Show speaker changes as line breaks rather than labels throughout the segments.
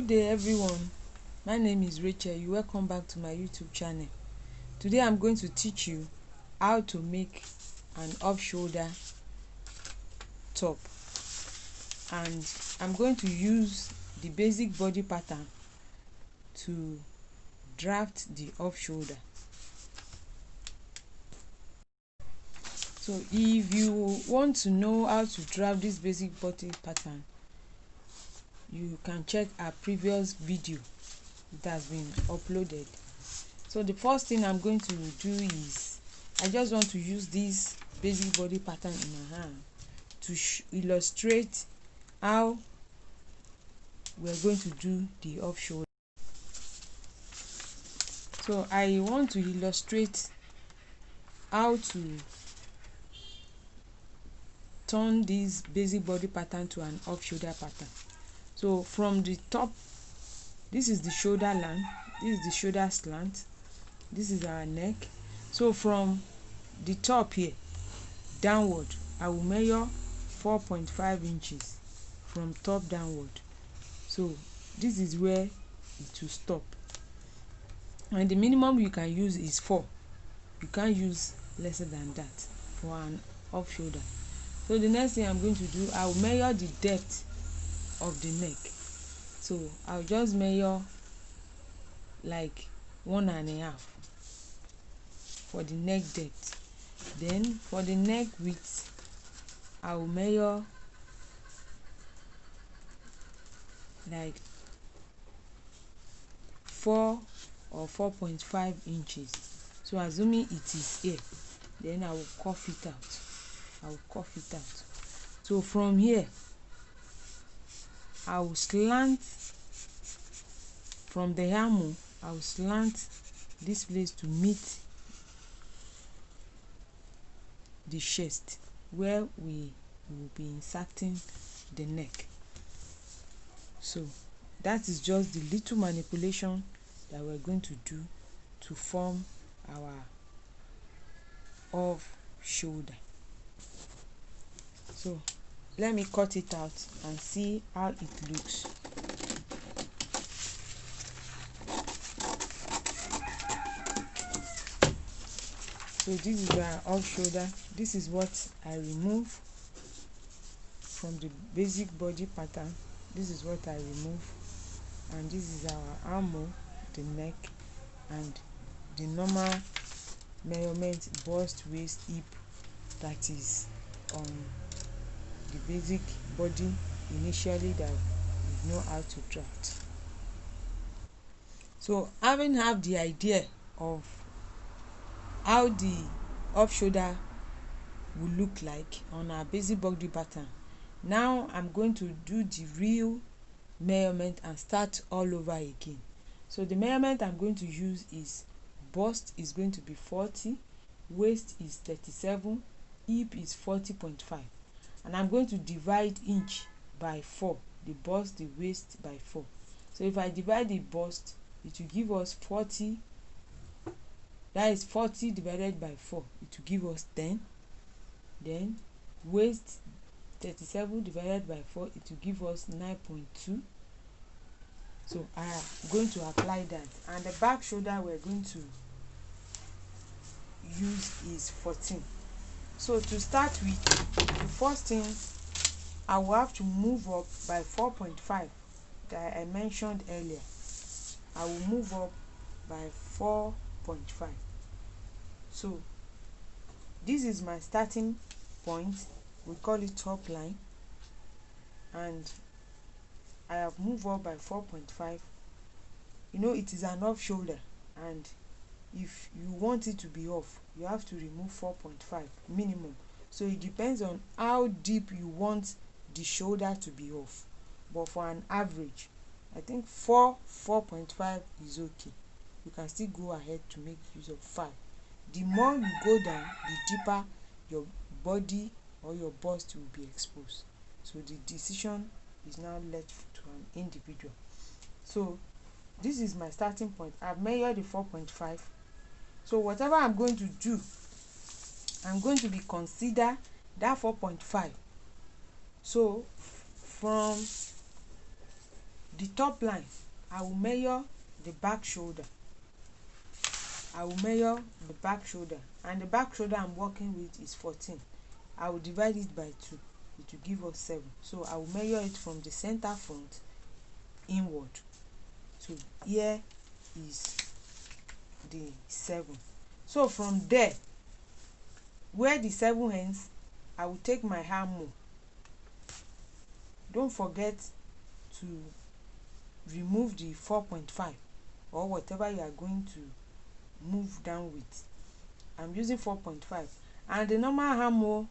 Good day everyone, my name is Rachel. You welcome back to my YouTube channel. Today I'm going to teach you how to make an off-shoulder top, and I'm going to use the basic body pattern to draft the off-shoulder. So if you want to know how to draft this basic body pattern, you can check our previous video. It has been uploaded. So the first thing I'm going to do is I just want to use this basic body pattern in my hand to illustrate how we're going to do the off shoulder. So I want to illustrate how to turn this basic body pattern to an off shoulder pattern. So from the top, this is the shoulder line, this is the shoulder slant, this is our neck. So from the top here downward, I will measure 4.5 inches from top downward. So this is where it will stop, and the minimum you can use is 4. You can't use lesser than that for an off shoulder. So the next thing I'm going to do, I will measure the depth of the neck. So I'll just measure like 1.5 for the neck depth. Then for the neck width, I will measure like 4 or 4.5 inches. So assuming it is here, then I will cuff it out. So from here, I will slant from the armhole. I will slant this place to meet the chest where we will be inserting the neck. So that is just the little manipulation that we're going to do to form our off shoulder. So let me cut it out and see how it looks. So this is our off shoulder. This is what I remove from the basic body pattern. This is what I remove, and this is our armhole, the neck, and the normal measurement bust, waist, hip that is on the basic body initially that we know how to draft. So having have the idea of how the off shoulder will look like on our basic body pattern, now I'm going to do the real measurement and start all over again. So the measurement I'm going to use is bust is going to be 40, waist is 37, hip is 40.5, and I'm going to divide inch by 4, the bust, the waist by 4. So if I divide the bust, it will give us 40. That is 40 divided by 4. It will give us 10. Then waist 37 divided by 4, it will give us 9.2. So I am going to apply that, and the back shoulder we're going to use is 14. So to start with, the first thing, I will have to move up by 4.5 that I mentioned earlier. I will move up by 4.5. So this is my starting point. We call it top line, and I have moved up by 4.5. You know, it is an off shoulder, and if you want it to be off, you have to remove 4.5 minimum. So it depends on how deep you want the shoulder to be off, but for an average, I think 4.5 is okay. You can still go ahead to make use of 5. The more you go down, the deeper your body or your bust will be exposed. So the decision is now left to an individual. So this is my starting point. I've measured the 4.5. So whatever I'm going to do, I'm going to be consider that 4.5. So from the top line, I will measure the back shoulder. I will measure the back shoulder, and the back shoulder I'm working with is 14. I will divide it by 2. It will give us 7. So I will measure it from the center front inward. So here is the 7. So from there, where the 7 ends, I will take my hammer. Don't forget to remove the 4.5 or whatever you are going to move down with. I'm using 4.5, and the normal hammer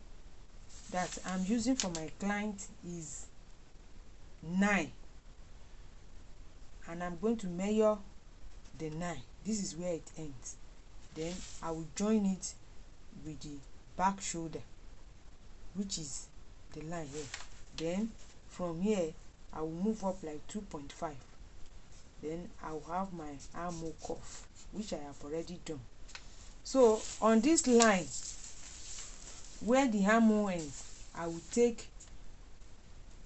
that I'm using for my client is 9, and I'm going to measure the 9. This is where it ends. Then I will join it with the back shoulder, which is the line here. Then from here I will move up like 2.5. Then I will have my armhole cuff, which I have already done. So on this line where the armhole ends, I will take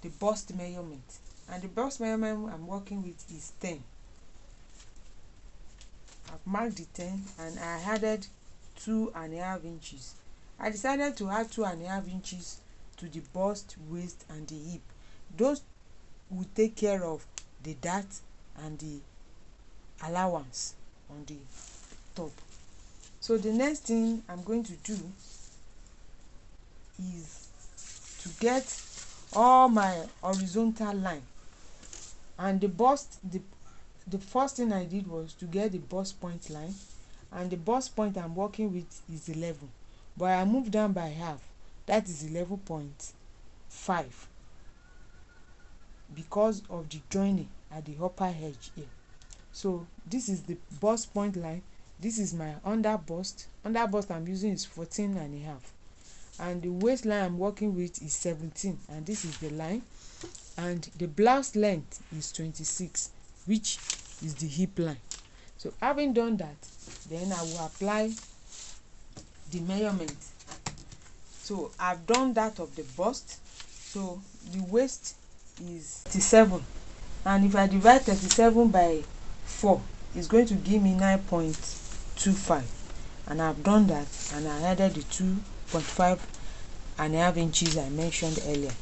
the bust measurement, and the bust measurement I'm working with is 10. I've marked the 10 and I added 2.5 inches. I decided to add 2.5 inches to the bust, waist and the hip. Those will take care of the dart and the allowance on the top. So the next thing I'm going to do is to get all my horizontal line, and the bust, the first thing I did was to get the bust point line, and the bust point I'm working with is 11, but I moved down by half. That is 11.5 because of the joining at the upper edge here. So this is the bust point line. This is my under bust. Under bust I'm using is 14.5, and the waistline I'm working with is 17, and this is the line, and the blouse length is 26, which is the hip line. So having done that, then I will apply the measurement. So I've done that of the bust. So the waist is 37, and if I divide 37 by 4, it's going to give me 9.25, and I've done that, and I added the 2.5 inches I mentioned earlier.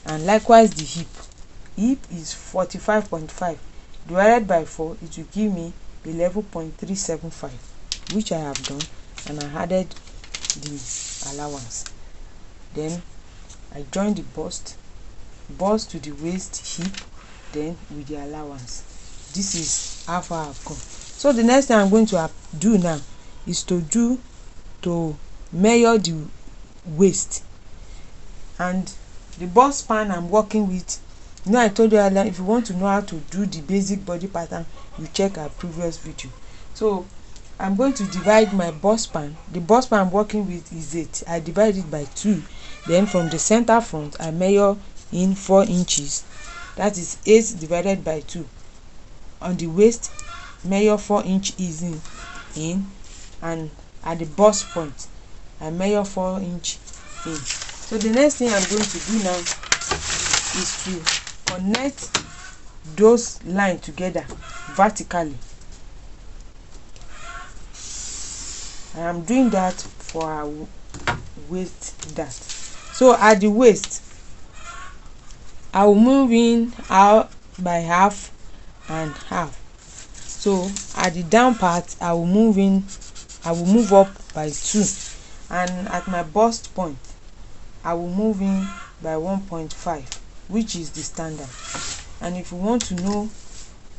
And likewise the hip is 45.5 divided by 4, it will give me 11.375, which I have done, and I added the allowance. Then I join the bust to the waist, hip, then with the allowance. This is how far I've gone. So the next thing I'm going to do now is to measure the waist, and the bust span I'm working with. You know, I told you earlier, if you want to know how to do the basic body pattern, you check our previous video. So I'm going to divide my bust span. The bust span I'm working with is 8. I divide it by 2. Then from the center front, I measure in 4 inches. That is 8 divided by 2. On the waist, measure 4 inches in, and at the bust point, I measure 4 inches in. So the next thing I'm going to do now is to connect those lines together vertically. I am doing that for our waist dart. So at the waist, I will move in out by half and half. So at the down part, I will move up by 2, and at my bust point, I will move in by 1.5, which is the standard. And if you want to know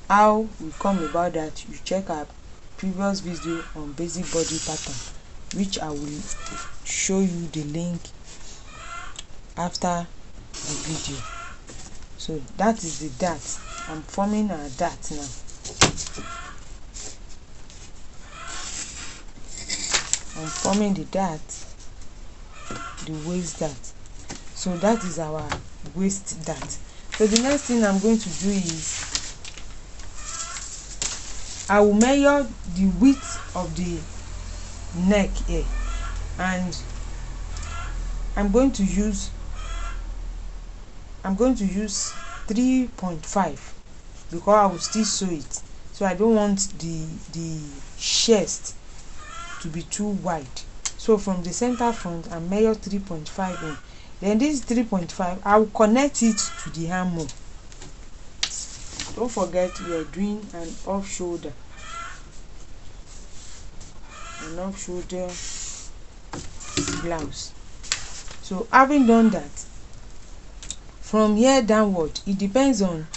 how we come about that, you check our previous video on basic body pattern, which I will show you the link after the video. So that is the dart. I'm forming a dart now. I'm forming the dart, the waist dart. So that is our waist dart. So the next thing I'm going to do is I will measure the width of the neck here, and I'm going to use 3.5 because I will still sew it. So I don't want the chest to be too wide. So from the center front I measure 3.5 in. Then this 3.5 I will connect it to the armhole. Don't forget we are doing an off shoulder. An off shoulder blouse. So having done that, from here downward, it depends on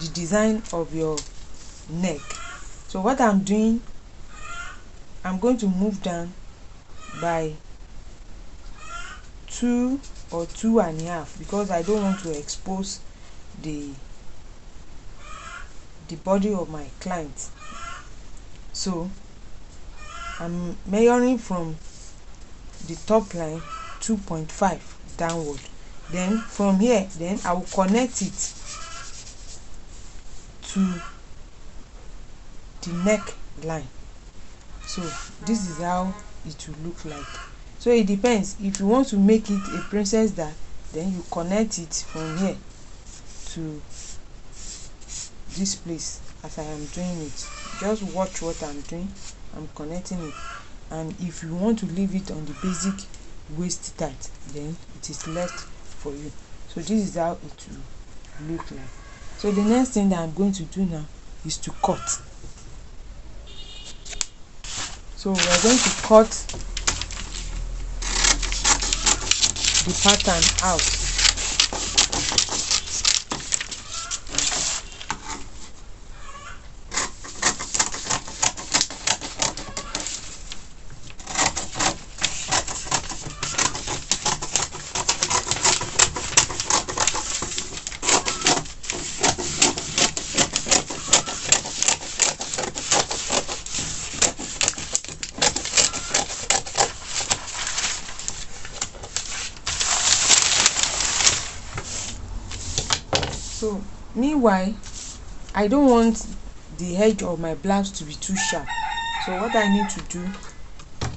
the design of your neck. So what I'm doing, I'm going to move down by 2 or 2.5 because I don't want to expose the body of my client. So I'm measuring from the top line 2.5 downward. Then from here, then I will connect it to the neck line. So this is how it will look like. So it depends. If you want to make it a princess dart, then you connect it from here to this place as I am doing it. Just watch what I'm doing. I'm connecting it. And if you want to leave it on the basic waist tight, then it is left for you. So this is how it will look like. So the next thing that I'm going to do now is to cut. So we're going to cut the pattern out. So meanwhile, I don't want the edge of my blouse to be too sharp. So what I need to do,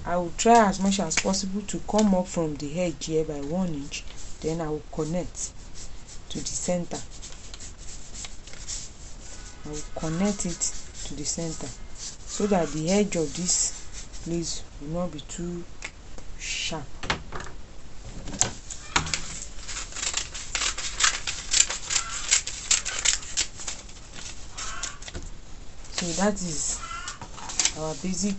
I will try as much as possible to come up from the edge here by 1 inch. Then I will connect to the center. I will connect it to the center so that the edge of this place will not be too sharp. So that is our basic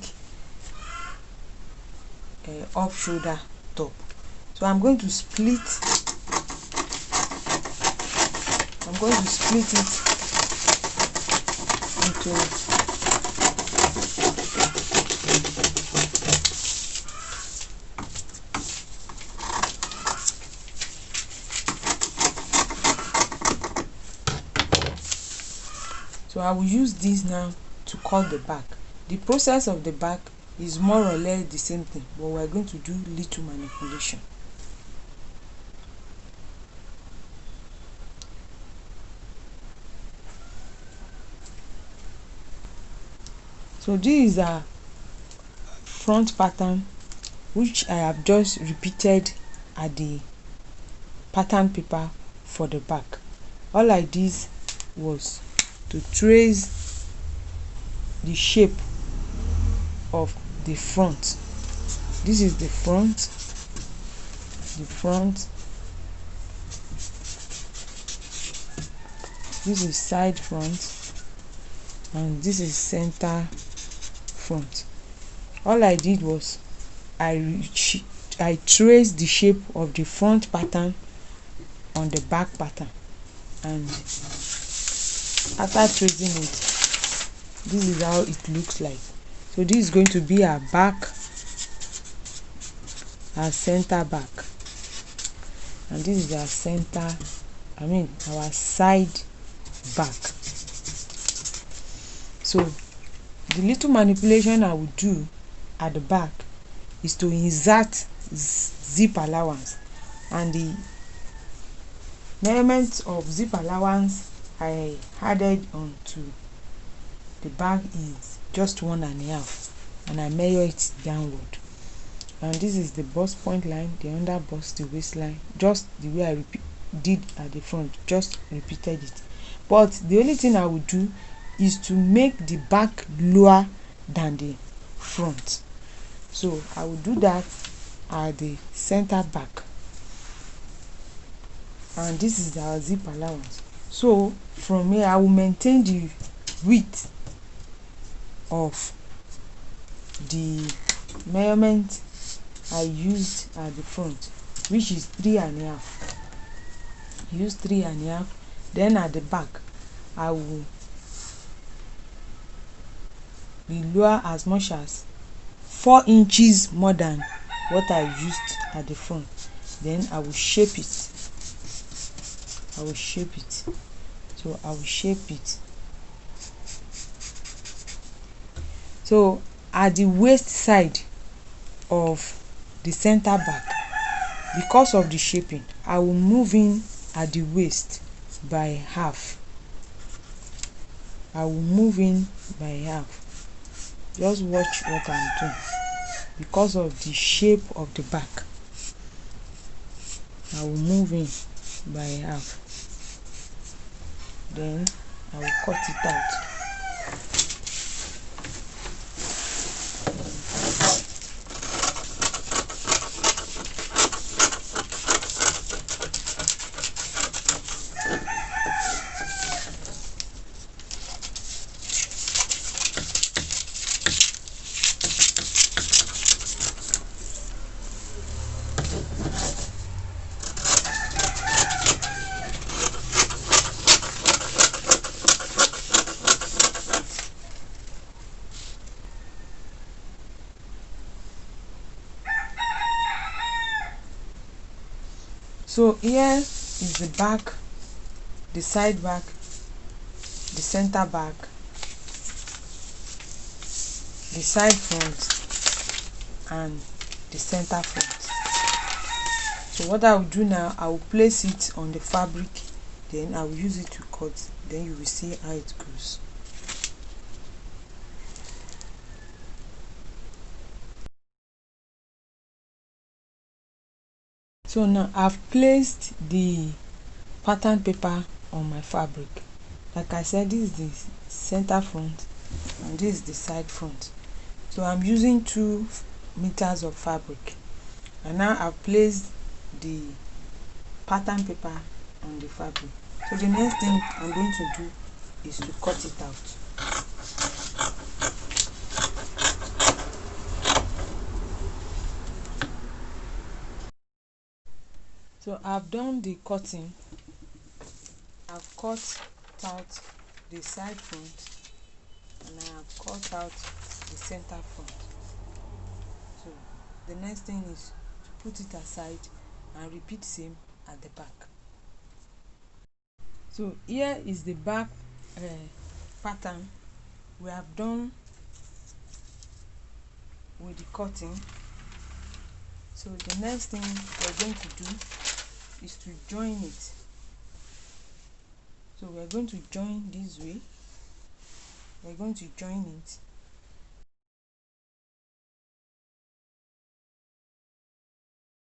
off shoulder top. So I'm going to split it into So I will use this now to cut the back. The process of the back is more or less the same thing, but we are going to do little manipulation. So this is a front pattern which I have just repeated at the pattern paper for the back. All I did was to trace the shape of the front. This is the front, this is side front, and this is center front. All I did was I traced the shape of the front pattern on the back pattern, and after tracing it, this is how it looks like. So this is going to be our back, our center back, and this is our our side back. So the little manipulation I will do at the back is to insert zip allowance, and the measurement of zip allowance I added onto the back is just 1.5, and I measure it downward. And this is the bust point line, the under bust, the waistline, just the way I did at the front, just repeated it. but the only thing I will do is to make the back lower than the front. So I will do that at the center back, and this is our zip allowance. So from here I will maintain the width of the measurement I used at the front, which is 3.5. Use 3.5. Then at the back I will be lower as much as 4 inches more than what I used at the front. Then I will shape it. So I will shape it. So at the waist side of the center back, because of the shaping, I will move in at the waist by half. Just watch what I'm doing. Because of the shape of the back, I will move in by half. Then I will cut it out. So here is the back, the side back, the center back, the side front, and the center front. So what I will do now, I will place it on the fabric, then I will use it to cut. Then you will see how it goes. So now I've placed the pattern paper on my fabric. Like I said, this is the center front and this is the side front. So I'm using 2 meters of fabric, and now I've placed the pattern paper on the fabric. So the next thing I'm going to do is to cut it out. So I've done the cutting. I've cut out the side front and I have cut out the center front. So the next thing is to put it aside and repeat same at the back. So here is the back pattern we have done with the cutting. So the next thing we're going to do is to join it. So we're going to join this way. We're going to join it